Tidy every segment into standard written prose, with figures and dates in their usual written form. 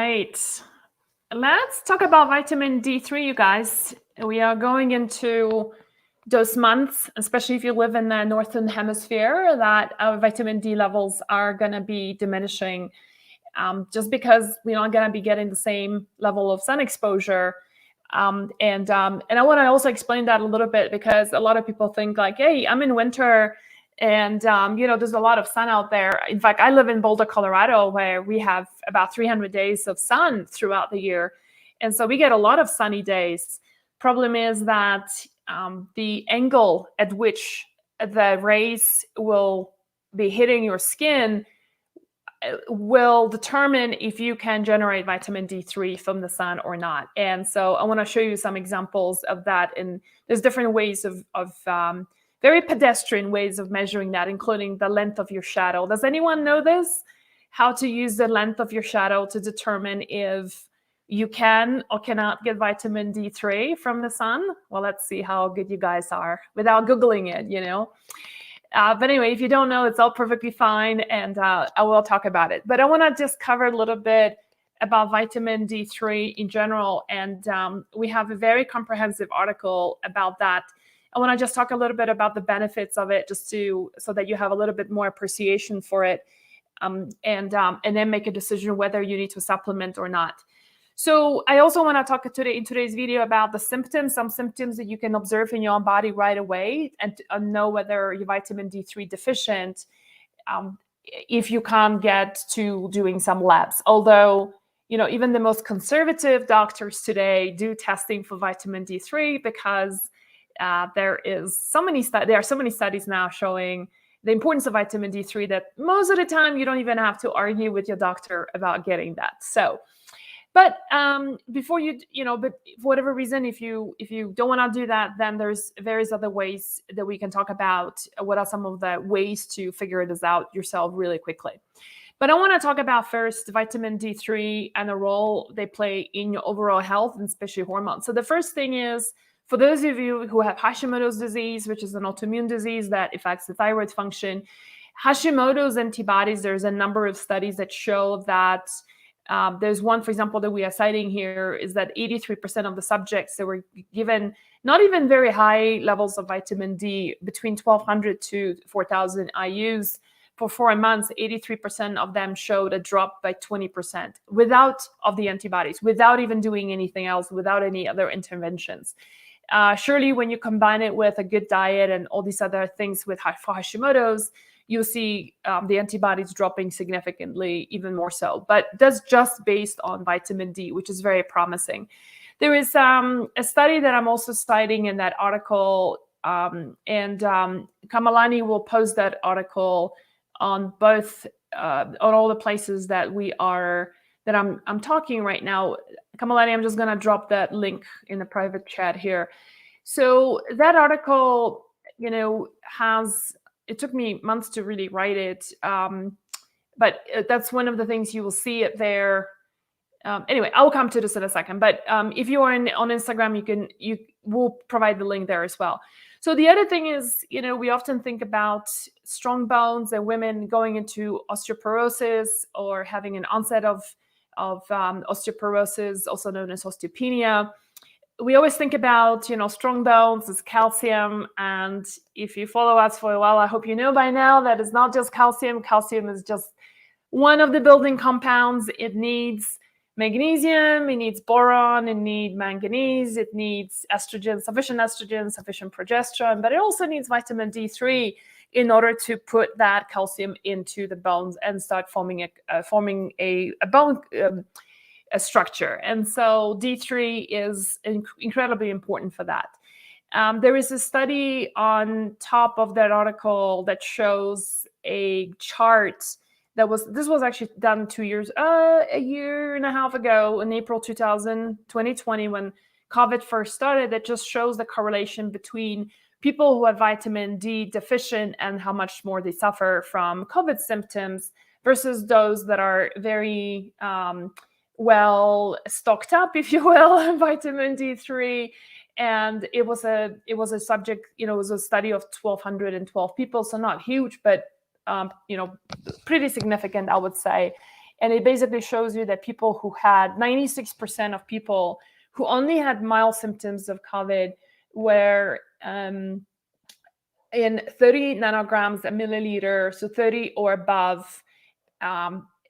right. Let's talk about vitamin D3, you guys. We are going into those months, especially if you live in the northern hemisphere, that our vitamin D levels are going to be diminishing just because we're not going to be getting the same level of sun exposure. And I want to also explain that a little bit because a lot of people think like, hey, I'm in winter and, there's a lot of sun out there. In fact, I live in Boulder, Colorado, where we have about 300 days of sun throughout the year. And so we get a lot of sunny days. Problem is that the angle at which the rays will be hitting your skin will determine if you can generate vitamin D3 from the sun or not. And so I want to show you some examples of that. And there's different ways of very pedestrian ways of measuring that, including the length of your shadow. Does anyone know this? How to use the length of your shadow to determine if you can or cannot get vitamin D3 from the sun? Well, let's see how good you guys are without Googling it, But anyway, if you don't know, it's all perfectly fine, and I will talk about it. But I want to just cover a little bit about vitamin D3 in general, and we have a very comprehensive article about that. I want to just talk a little bit about the benefits of it, so that you have a little bit more appreciation for it, and then make a decision whether you need to supplement or not. So I also want to talk in today's video about the symptoms, some symptoms that you can observe in your own body right away and know whether you're vitamin D3 deficient if you can't get to doing some labs. Although, even the most conservative doctors today do testing for vitamin D3 because there are so many studies now showing the importance of vitamin D3 that most of the time you don't even have to argue with your doctor about getting that. But before but for whatever reason, if you don't want to do that, then there's various other ways that we can talk about. What are some of the ways to figure this out yourself really quickly? But I want to talk about first vitamin D3 and the role they play in your overall health and especially hormones. So the first thing is, for those of you who have Hashimotos disease, which is an autoimmune disease that affects the thyroid function, Hashimoto's antibodies, there's a number of studies that show that there's one, for example, that we are citing here is that 83% of the subjects that were given not even very high levels of vitamin D, between 1,200 to 4,000 IUs for 4 months, 83% of them showed a drop by 20% of the antibodies, without even doing anything else, without any other interventions. Surely when you combine it with a good diet and all these other things for Hashimoto's, you'll see the antibodies dropping significantly, even more so. But that's just based on vitamin D, which is very promising. There is a study that I'm also citing in that article, and Kamalani will post that article on both on all the places that I'm talking right now. Kamalani, I'm just going to drop that link in the private chat here. So that article, it took me months to really write it, but that's one of the things you will see it there. Anyway, I'll come to this in a second. But if you are on Instagram, you will provide the link there as well. So the other thing is, we often think about strong bones and women going into osteoporosis or having an onset of osteoporosis, also known as osteopenia. We always think about, strong bones as calcium. And if you follow us for a while, I hope you know by now that it's not just calcium. Calcium is just one of the building compounds. It needs magnesium, it needs boron, it needs manganese, it needs estrogen, sufficient progesterone, but it also needs vitamin D3 in order to put that calcium into the bones and start forming a bone structure. And so D3 is incredibly important for that. There is a study on top of that article that shows a chart this was actually done a year and a half ago, in April 2020, when COVID first started, that just shows the correlation between people who are vitamin D deficient and how much more they suffer from COVID symptoms versus those that are very well stocked up, if you will, in vitamin D3. And it was a subject, it was a study of 1,212 people, so not huge, but pretty significant, I would say. And it basically shows you that people who had 96% of people who only had mild symptoms of COVID were in 30 nanograms a milliliter, so 30 or above,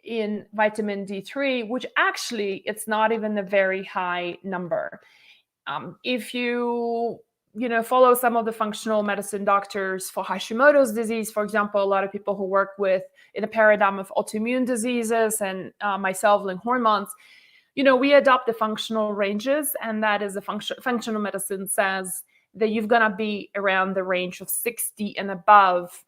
in vitamin D3, which actually it's not even a very high number. If you follow some of the functional medicine doctors for Hashimoto's disease, for example, a lot of people who work with in a paradigm of autoimmune diseases, and myself, linked hormones, we adopt the functional ranges, and that is a functional medicine says that you've got to be around the range of 60 and above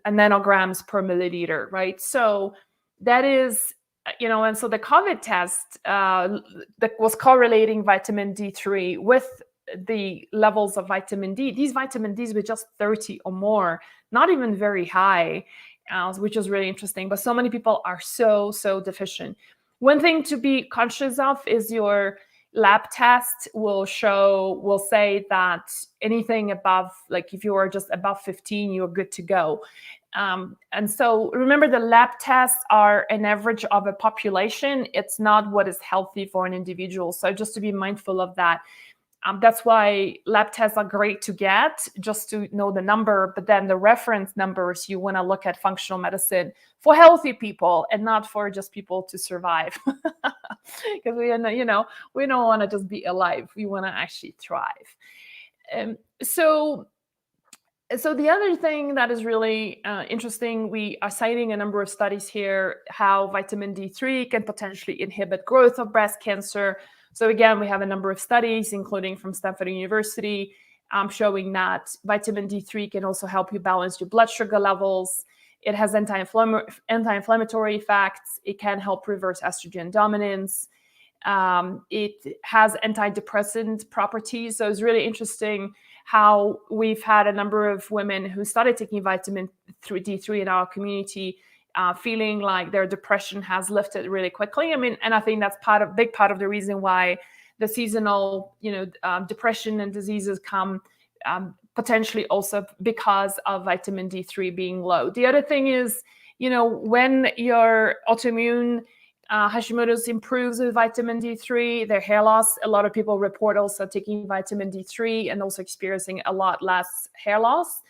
nanograms per milliliter, right? So that is, and so the COVID test that was correlating vitamin D3 with the levels of vitamin D. These vitamin Ds were just 30 or more, not even very high, which is really interesting. But so many people are so deficient. One thing to be conscious of is your lab test will say that anything above, like if you are just above 15, you're good to go. And so remember, the lab tests are an average of a population. It's not what is healthy for an individual. So just to be mindful of that. That's why lab tests are great to get, just to know the number, but then the reference numbers, you want to look at functional medicine for healthy people and not for just people to survive. Because we don't want to just be alive. We want to actually thrive. So the other thing that is really interesting, we are citing a number of studies here, how vitamin D3 can potentially inhibit growth of breast cancer. So again, we have a number of studies, including from Stanford University, showing that vitamin D3 can also help you balance your blood sugar levels. It has anti-inflammatory effects. It can help reverse estrogen dominance. It has antidepressant properties. So it's really interesting how we've had a number of women who started taking vitamin D3 in our community, feeling like their depression has lifted really quickly. And I think that's big part of the reason why the seasonal, depression and diseases come potentially also because of vitamin D3 being low. The other thing is, when your autoimmune Hashimoto's improves with vitamin D3, their hair loss. A lot of people report also taking vitamin D3 and also experiencing a lot less hair loss.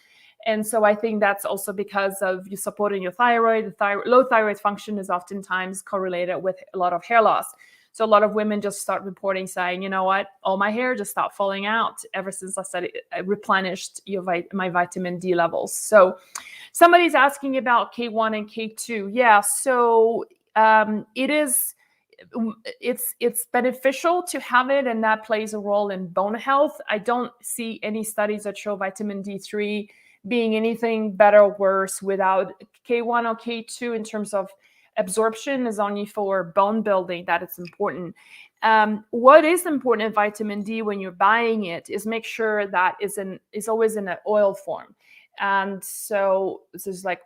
And so I think that's also because of you supporting your thyroid. Low thyroid function is oftentimes correlated with a lot of hair loss. So a lot of women just start reporting saying, you know what, all my hair just stopped falling out ever since I replenished my vitamin D levels. So somebody's asking about K1 and K2. Yeah, so it's beneficial to have it, and that plays a role in bone health. I don't see any studies that show vitamin D3 being anything better or worse without K1 or K2 in terms of absorption. Is only for bone building that it's important. What is important in vitamin D when you're buying it is make sure that it's always in an oil form. And so this is like,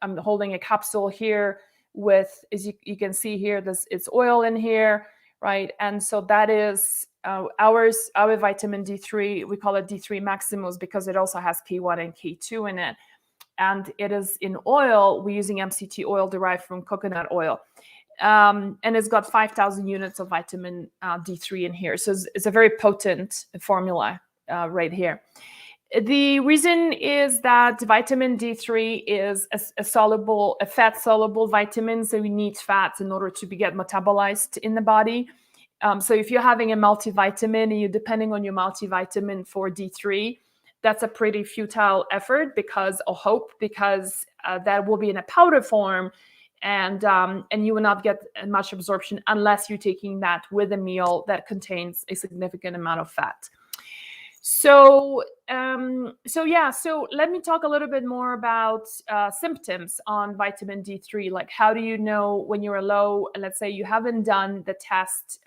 I'm holding a capsule here with, as you can see here, it's oil in here, right? And so that is our vitamin D3. We call it D3 Maximus because it also has K1 and K2 in it. And it is in oil. We're using MCT oil derived from coconut oil. And it's got 5,000 units of vitamin D3 in here. So it's a very potent formula right here. The reason is that vitamin D3 is a fat-soluble vitamin, so we need fats in order to get metabolized in the body. So if you're having a multivitamin and you're depending on your multivitamin for D3, that's a pretty futile effort because that will be in a powder form, and you will not get much absorption unless you're taking that with a meal that contains a significant amount of fat. So let me talk a little bit more about symptoms on vitamin D3. Like, how do you know when you're low? And let's say you haven't done the test,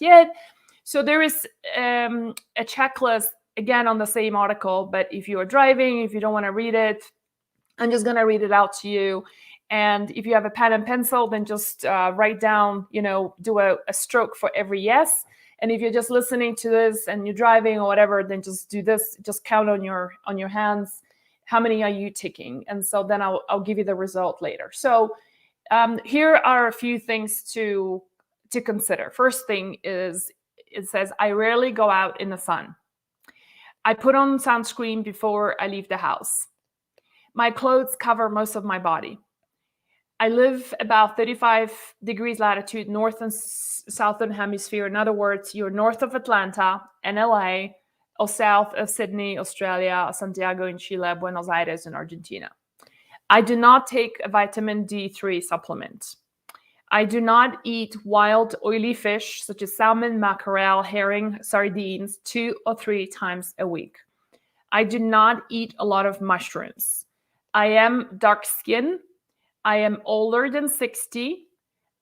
yet. So there is a checklist, again, on the same article, but if you are driving, if you don't want to read it, I'm just going to read it out to you. And if you have a pen and pencil, then just write down, do a stroke for every yes. And if you're just listening to this and you're driving or whatever, then just do this. Just count on your hands. How many are you taking? And so then I'll give you the result later. So Here are a few things to consider. First thing is, it says, I rarely go out in the sun. I put on sunscreen before I leave the house. My clothes cover most of my body. I live about 35 degrees latitude, north and southern hemisphere. In other words, you're north of Atlanta and LA, or south of Sydney, Australia, Santiago in Chile, Buenos Aires in Argentina. I do not take a vitamin D3 supplement. I do not eat wild oily fish such as salmon, mackerel, herring, sardines 2 or 3 times a week. I do not eat a lot of mushrooms. I am dark skinned. I am older than 60.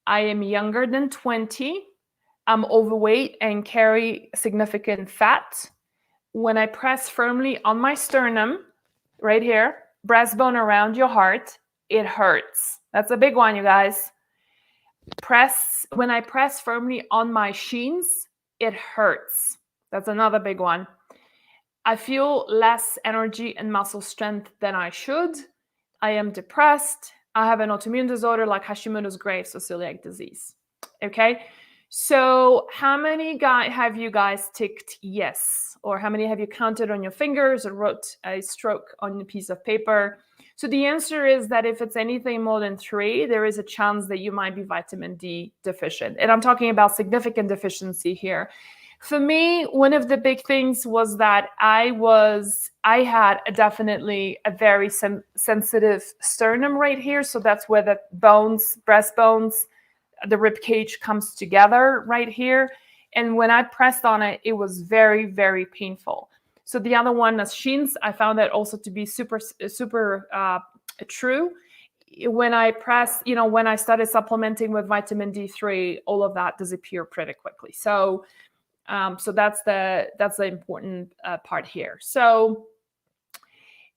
I am younger than 20. I'm overweight and carry significant fat. When I press firmly on my sternum, right here, breastbone around your heart, it hurts. That's a big one, you guys. When I press firmly on my shins, it hurts. That's another big one. I feel less energy and muscle strength than I should. I am depressed. I have an autoimmune disorder like Hashimotos, Graves, or celiac disease. Okay, so how many have you guys ticked yes? Or how many have you counted on your fingers or wrote a stroke on a piece of paper? So the answer is that if it's anything more than 3, there is a chance that you might be vitamin D deficient. And I'm talking about significant deficiency here. For me, one of the big things was that I had definitely a very sensitive sternum right here. So that's where the bones, breastbones, the rib cage comes together right here. And when I pressed on it, it was very, very painful. So the other one is shins. I found that also to be super true. When I when I started supplementing with vitamin D3, all of that disappeared pretty quickly. So that's the important part here. So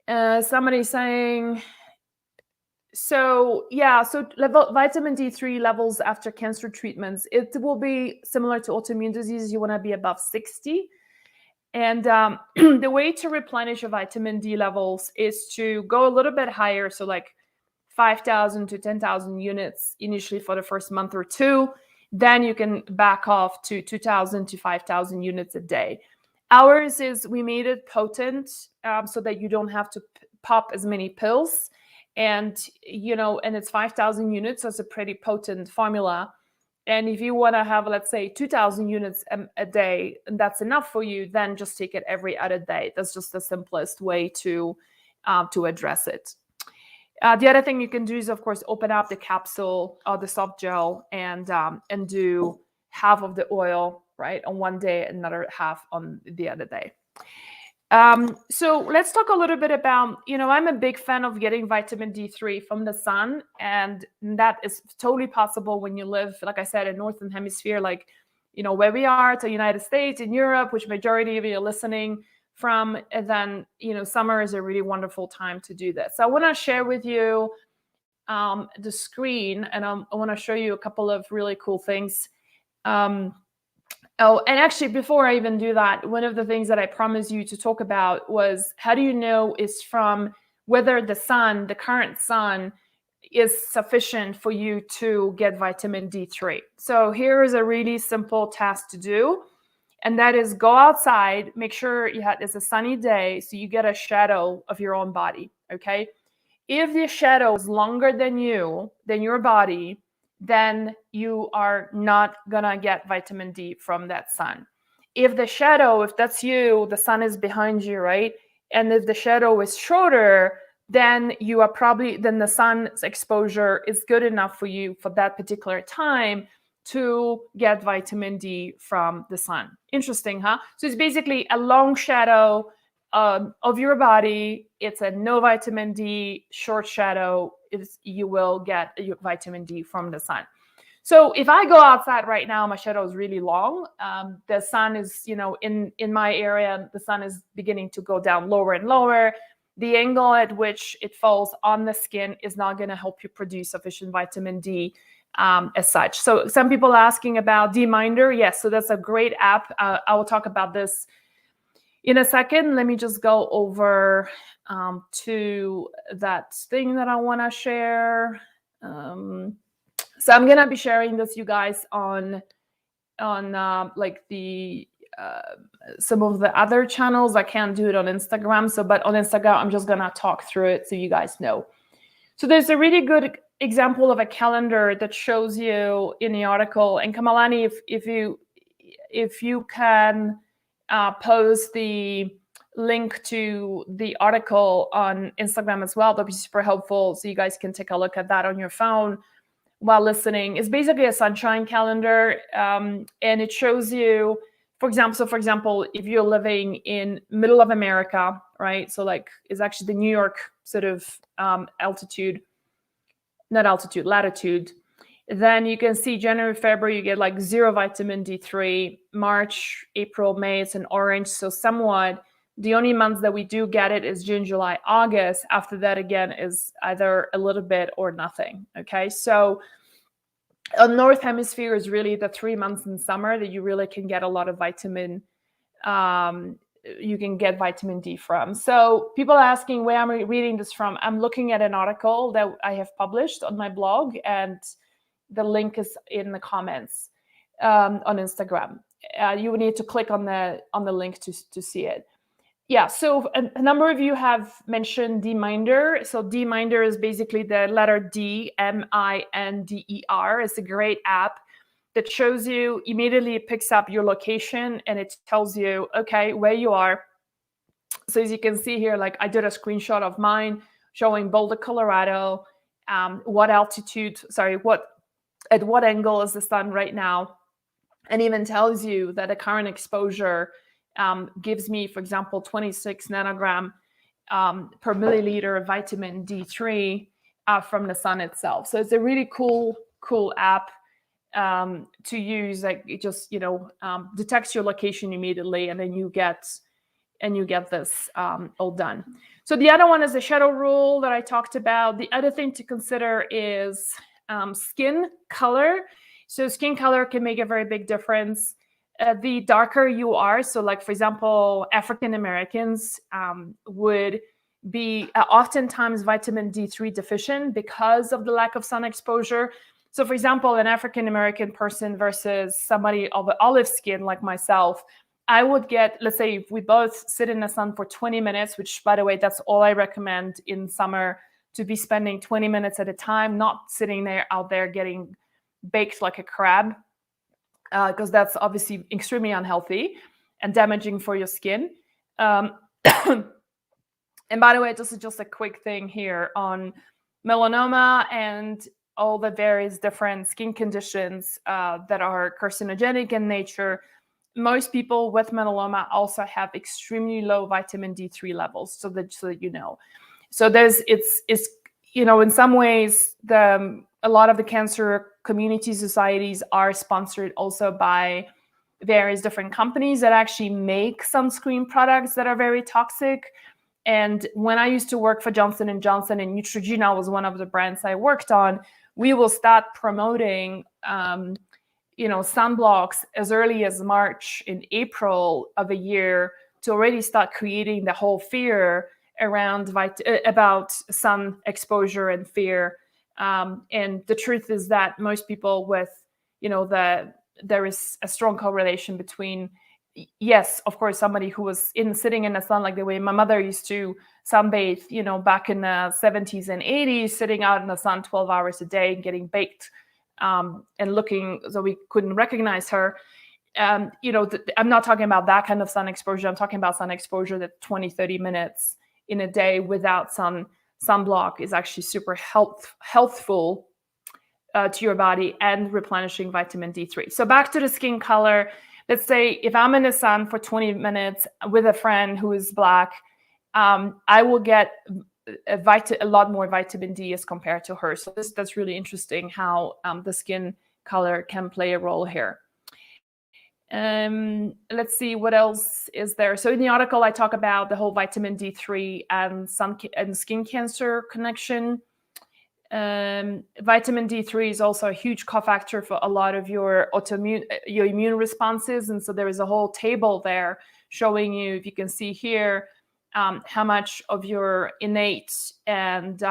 somebody's saying, so vitamin D3 levels after cancer treatments, it will be similar to autoimmune diseases. You want to be above 60. And the way to replenish your vitamin D levels is to go a little bit higher. So like 5,000 to 10,000 units initially for the first month or 2. Then you can back off to 2,000 to 5,000 units a day. Ours is, we made it potent so that you don't have to pop as many pills. And, and it's 5,000 units. So it's a pretty potent formula. And if you want to have, let's say, 2,000 units a day, and that's enough for you, then just take it every other day. That's just the simplest way to address it. The other thing you can do is, of course, open up the capsule or the soft gel and do half of the oil, right, on one day, another half on the other day. So let's talk a little bit about, I'm a big fan of getting vitamin D3 from the sun, and that is totally possible when you live, like I said, in Northern Hemisphere, like, where we are, to the United States, in Europe, which majority of you are listening from. And then, summer is a really wonderful time to do this. So I want to share with you the screen, and I want to show you a couple of really cool things. Oh, and actually, before I even do that, one of the things that I promised you to talk about was, how do you know is from whether the current sun is sufficient for you to get vitamin D3. So here is a really simple task to do. And that is, go outside, make sure it's a sunny day so you get a shadow of your own body, okay? If the shadow is longer than your body, then you are not gonna get vitamin D from that sun. If that's you, the sun is behind you, right? And if the shadow is shorter, then the sun's exposure is good enough for you for that particular time to get vitamin D from the sun. Interesting, huh? So it's basically a long shadow of your body. It's a no vitamin D. Short shadow is you will get your vitamin D from the sun. So if I go outside right now, my shadow is really long. The sun is, in my area, the sun is beginning to go down lower and lower. The angle at which it falls on the skin is not going to help you produce sufficient vitamin D as such. So some people are asking about Dminder. Yes, so that's a great app. I will talk about this in a second. Let me just go over to that thing that I want to share. So I'm gonna be sharing this, you guys, on like the some of the other channels. I can't do it on Instagram. So, but on Instagram, I'm just gonna talk through it so you guys know. So there's a really good example of a calendar that shows you in the article. And Kamalani, if you can post the link to the article on Instagram as well, that'd be super helpful. So you guys can take a look at that on your phone while listening. It's basically a sunshine calendar, and it shows you, for example, if you're living in middle of America, right? So like it's actually the New York sort of latitude. Then you can see January, February, you get like 0 vitamin D3. March, April, May, it's an orange. So somewhat, the only months that we do get it is June, July, August. After that, again, is either a little bit or nothing. Okay, so a North Hemisphere is really the 3 months in summer that you really can get a lot of vitamin. You can get vitamin D from. So people are asking where I'm reading this from. I'm looking at an article that I have published on my blog, and the link is in the comments on Instagram. You would need to click on the link to see it. Yeah, so a number of you have mentioned Dminder. So Dminder is basically the letter D, Minder. It's a great app that shows you immediately, it picks up your location and it tells you, okay, where you are. So as you can see here, like I did a screenshot of mine showing Boulder, Colorado, what altitude, at what angle is the sun right now, and even tells you that the current exposure gives me, for example, 26 nanogram per milliliter of vitamin D3 from the sun itself. So it's a really cool app to use. Like it just detects your location immediately, and then you get this all done. So the other one is the shadow rule that I talked about. The other thing to consider is skin color. So skin color can make a very big difference. The darker you are, so like for example, African Americans would be oftentimes vitamin D3 deficient because of the lack of sun exposure. So for example, an African American person versus somebody of olive skin like myself, I would get, let's say if we both sit in the sun for 20 minutes, which by the way, that's all I recommend in summer, to be spending 20 minutes at a time, not sitting out there getting baked like a crab, because that's obviously extremely unhealthy and damaging for your skin. And by the way, this is just a quick thing here on melanoma and all the various different skin conditions that are carcinogenic in nature. Most people with melanoma also have extremely low vitamin D3 levels, so that you know. So it's in some ways a lot of the cancer community societies are sponsored also by various different companies that actually make sunscreen products that are very toxic. And when I used to work for Johnson & Johnson, and Neutrogena was one of the brands I worked on, we will start promoting sunblocks as early as March and April of a year to already start creating the whole fear around about sun exposure and fear. And the truth is that most people with, there is a strong correlation between, yes, of course, somebody who was sitting in the sun like the way my mother used to sunbathe, back in the 70s and 80s, sitting out in the sun 12 hours a day, getting baked and looking so we couldn't recognize her. I'm not talking about that kind of sun exposure. I'm talking about sun exposure that 20, 30 minutes in a day without sunblock is actually super healthful to your body and replenishing vitamin D3. So back to the skin color. Let's say if I'm in the sun for 20 minutes with a friend who is Black, I will get a lot more vitamin D as compared to her. So that's really interesting how the skin color can play a role here. Let's see what else is there. So in the article, I talk about the whole vitamin D3 and skin cancer connection. Vitamin D3 is also a huge cofactor for a lot of your immune responses. And so there is a whole table there showing you, if you can see here, how much of your innate and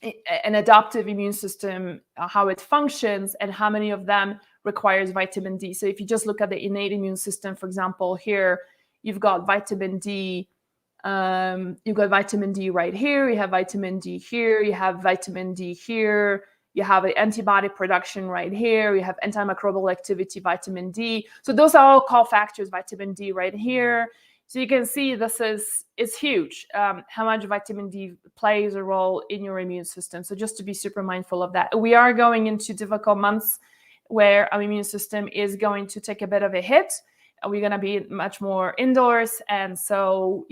an adaptive immune system, how it functions, and how many of them requires vitamin D. So if you just look at the innate immune system, for example, here you've got vitamin D. You've got vitamin D right here. You have vitamin D here. You have vitamin D here. You have an antibody production right here. You have antimicrobial activity, vitamin D. So those are all cofactors, vitamin D right here. So you can see this is huge, how much vitamin D plays a role in your immune system. So just to be super mindful of that. We are going into difficult months where our immune system is going to take a bit of a hit. We're going to be much more indoors. And so,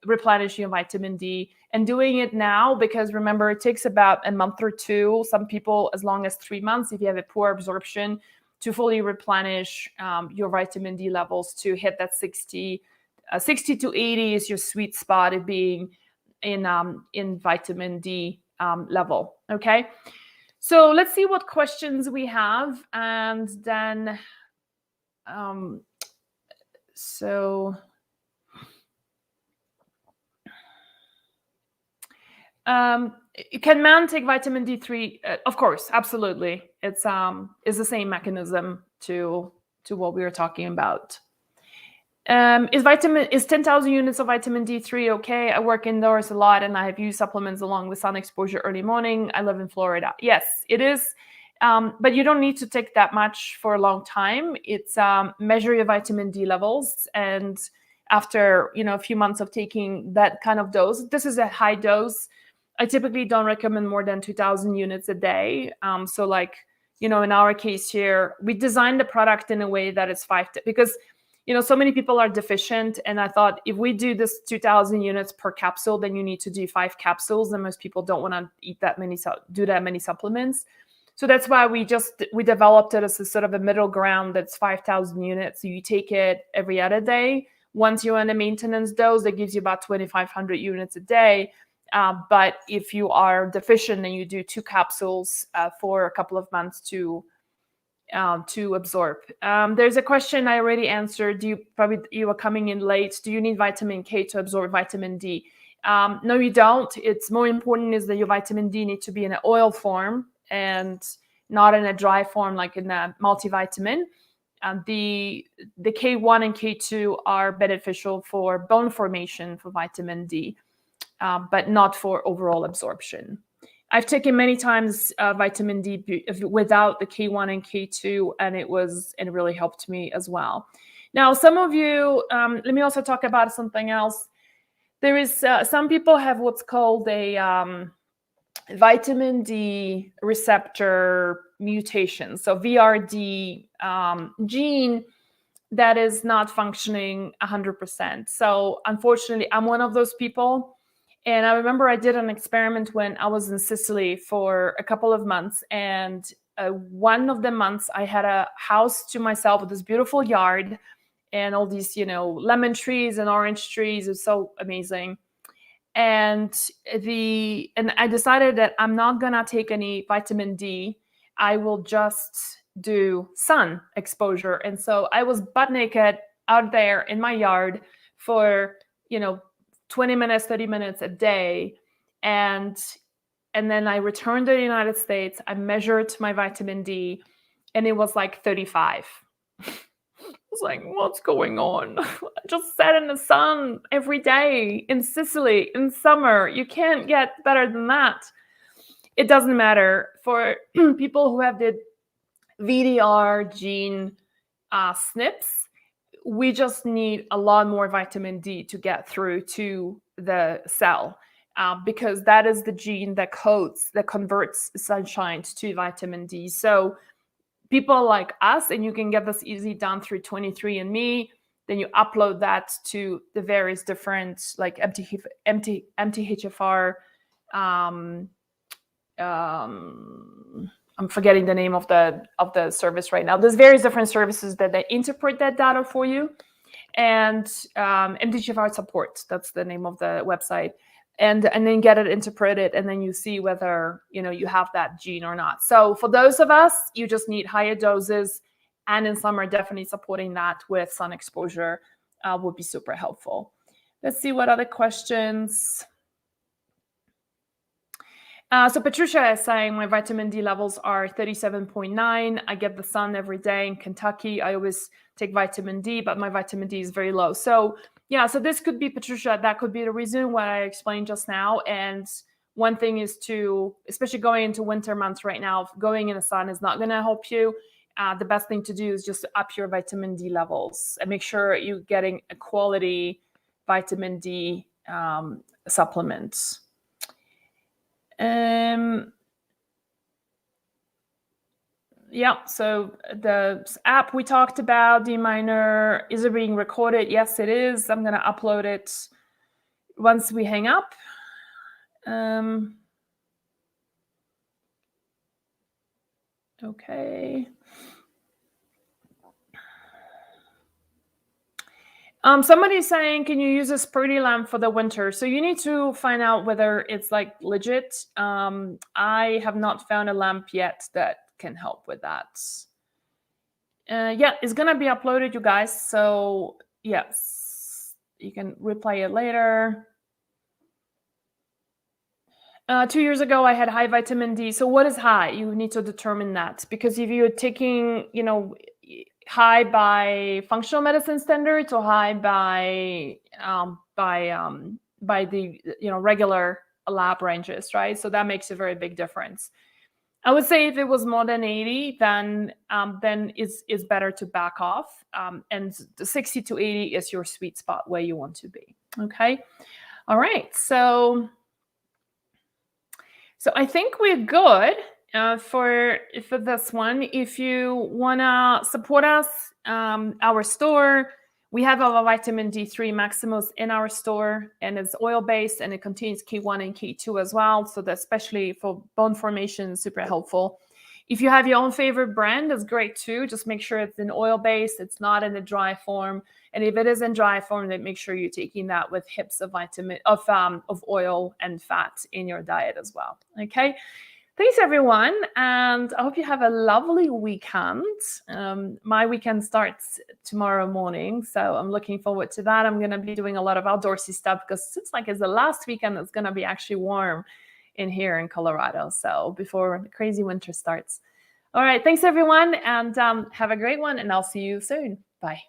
replenishing your vitamin D and doing it now, because remember, it takes about a month or two, some people as long as 3 months, if you have a poor absorption, to fully replenish your vitamin D levels to hit that 60 to 80 is your sweet spot of being in vitamin D level. Okay. So let's see what questions we have. And then, can man take vitamin D3? Of course, absolutely. It's the same mechanism to what we were talking about. Is 10,000 units of vitamin D3 okay? I work indoors a lot and I have used supplements along with sun exposure early morning. I live in Florida. Yes, it is. But you don't need to take that much for a long time. It's measure your vitamin D levels, and after a few months of taking that kind of dose, this is a high dose. I typically don't recommend more than 2,000 units a day. So in our case here, we designed the product in a way that it's because so many people are deficient. And I thought if we do this 2,000 units per capsule, then you need to do 5 capsules. And most people don't want to do that many supplements. So that's why we developed it as a sort of a middle ground that's 5,000 units. So you take it every other day. Once you're on a maintenance dose, that gives you about 2,500 units a day. But if you are deficient, then you do 2 capsules for a couple of months to absorb. There's a question I already answered. You are coming in late. Do you need vitamin K to absorb vitamin D? No, you don't. It's more important is that your vitamin D need to be in an oil form and not in a dry form like in a multivitamin. The K1 and K2 are beneficial for bone formation for vitamin D, but not for overall absorption. I've taken many times vitamin D without the K1 and K2, and it really helped me as well. Now, some of you, let me also talk about something else. There is some people have what's called a vitamin D receptor mutation, so VRD gene that is not functioning 100%. So unfortunately, I'm one of those people. And I remember I did an experiment when I was in Sicily for a couple of months. And one of the months I had a house to myself with this beautiful yard and all these, lemon trees and orange trees. It's so amazing. And I decided that I'm not going to take any vitamin D. I will just do sun exposure. And so I was butt naked out there in my yard for, 20 minutes, 30 minutes a day. And then I returned to the United States. I measured my vitamin D and it was like 35. I was like, what's going on? I just sat in the sun every day in Sicily in summer. You can't get better than that. It doesn't matter. For people who have the VDR gene SNPs, we just need a lot more vitamin D to get through to the cell because that is the gene that converts sunshine to vitamin D. So people like us, and you can get this easily done through 23andMe, then you upload that to the various different like MTHFR. I'm forgetting the name of the service right now. There's various different services that they interpret that data for you, and MTHFR support. That's the name of the website, and then get it interpreted, and then you see whether you have that gene or not. So for those of us, you just need higher doses, and in summer, definitely supporting that with sun exposure would be super helpful. Let's see what other questions. So Patricia is saying my vitamin D levels are 37.9. I get the sun every day in Kentucky. I always take vitamin D, but my vitamin D is very low. So yeah, so this could be, Patricia, that could be the reason what I explained just now. And one thing is to, especially going into winter months right now, going in the sun is not going to help you. The best thing to do is just up your vitamin D levels and make sure you're getting a quality vitamin D supplement. Yeah, so the app we talked about, Dminder, is it being recorded? Yes, it is. I'm going to upload it once we hang up. Okay. Somebody's saying, can you use a pretty lamp for the winter? So you need to find out whether it's like legit. I have not found a lamp yet that can help with that. Yeah, it's gonna be uploaded, you guys. So yes, you can replay it later. 2 years ago, I had high vitamin D. So what is high? You need to determine that, because if you're taking, high by functional medicine standards or high by the regular lab ranges, right? So that makes a very big difference. I would say if it was more than 80, then it's better to back off. And the 60 to 80 is your sweet spot where you want to be. Okay. All right. So I think we're good for this one. If you want to support us, our store, we have our vitamin D3 Maximus in our store, and it's oil-based, and it contains K1 and K2 as well. So that's especially for bone formation, super helpful. If you have your own favorite brand, that's great too. Just make sure it's in oil-based, it's not in a dry form. And if it is in dry form, then make sure you're taking that with hips of oil and fat in your diet as well. Okay. Thanks, everyone. And I hope you have a lovely weekend. My weekend starts tomorrow morning, so I'm looking forward to that. I'm going to be doing a lot of outdoorsy stuff because it seems like it's the last weekend that's going to be actually warm in here in Colorado. So before the crazy winter starts. All right. Thanks, everyone. And have a great one. And I'll see you soon. Bye.